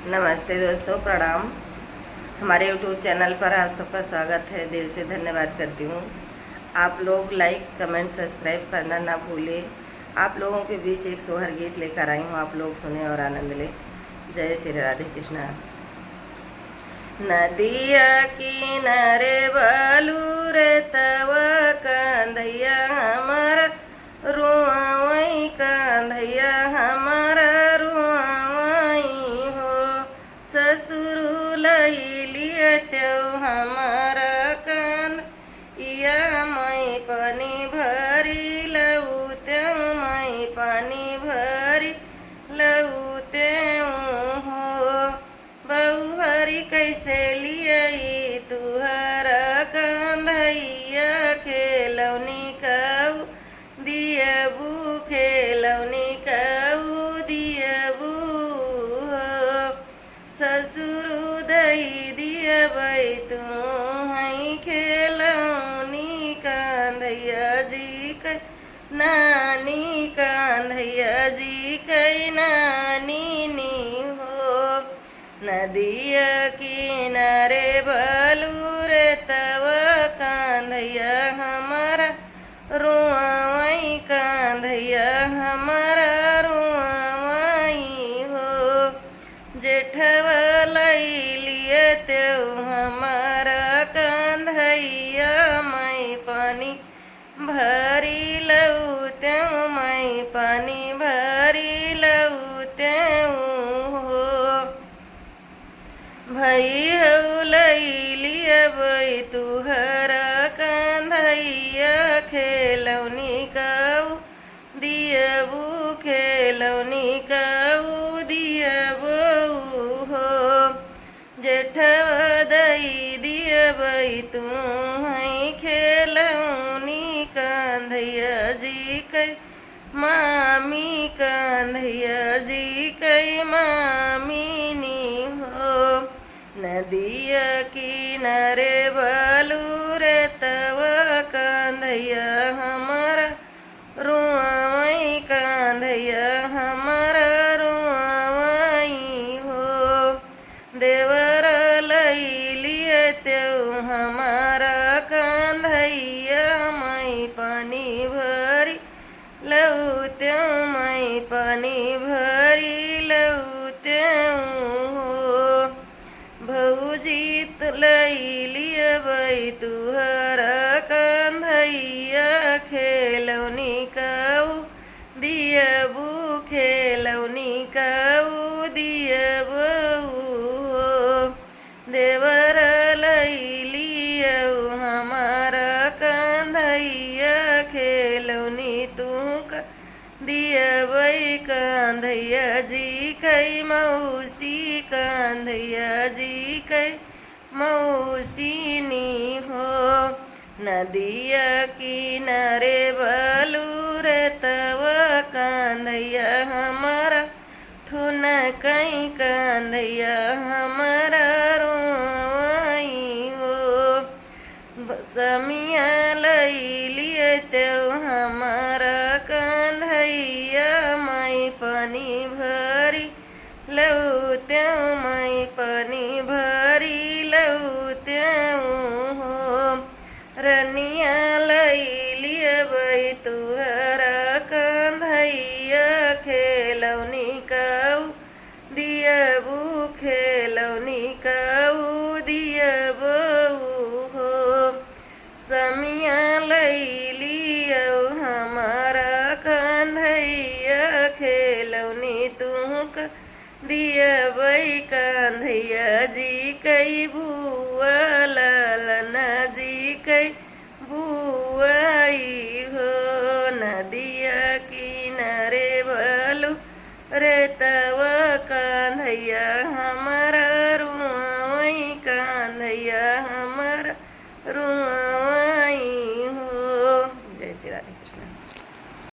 नमस्ते दोस्तों, प्रणाम। हमारे YouTube चैनल पर आप सबका स्वागत है। दिल से धन्यवाद करती हूँ। आप लोग लाइक, कमेंट, सब्सक्राइब करना ना भूलें। आप लोगों के बीच एक सोहर गीत लेकर आई हूँ, आप लोग सुने और आनंद लें। जय श्री राधे कृष्णा। नदिया किनारे बलूर तव कंधैया हमारा रुआवई, कंधैया हमारा रुआवई हो। ससुर लैलिए त्यों हमारा कंध इया मई पानी भरी लऊ त्यों, मई पानी भरी लऊ त्यों हो। बहु हरी कैसे लियई तुहर कंधैया, खेलौनी कऊ दियबू, खेलौनी कऊ दियबू हो। ससुर दई दियबै तू हई, खेलौनी कंधैया जी कै नानी, कंधैया जी कै नानी नी हो। नदिया किनारे बलूर तव कंधैया हमारा रुआवई, कंधैया हमारा रुआवई हो। जेठव लैलिए त्यों हमारा कंधैया, मई पानी भरी लऊ त्यों, मई पानी भरी लऊ त्यों हो। भई हऊ लैलिए बई तुहर कंधैया, खेलौनी कऊ दियबू, खेलौनी कऊ दियबू हो। जेठव दई दियबै तू हई, खेलौनी कंधैया जी कै मामी, कंधैया जी कै मामी नी हो। नदिया किनारे बलूर तव कंधैया हमारा रुआवई, कंधैया हमारा रुआवई हो। देवर लैलिए त्यों हमारा कंधैया, मई पानी भरी लऊ त्यों, मई पानी भरी लऊ त्यों हो। भौजी लैलिए बई तुहर कंधैया, खेलौनी कऊ दियबू, खेलौनी कऊ दियबू हो। देवर लैलिए हमारा कंधैया, खेलौनी तू दियबै, कंधैया जी कै मौसी, कंधैया जी कै मौसी नी हो। नदिया किनारे बलूर तव कंधैया हमारा ठुनकई, कंधैया हमारा रुआवई हो। समिया लैलिए त्यों हमारा कंधैया, मई पानी भरी लऊ त्यों, मई पानी भरी लऊ त्यों हो। रनिया लैलिए बई तुहर कंधैया, खेलौनी कऊ दियबू, खेलौनी कऊ दियबू हो। समिया लैलिए हमारा कंधैया, खेलौनी तू दियबै, कंधैया जी कै बुआ, ललना जी कै बुआई हो। नदिया किनारे बलू रे तव कंधैया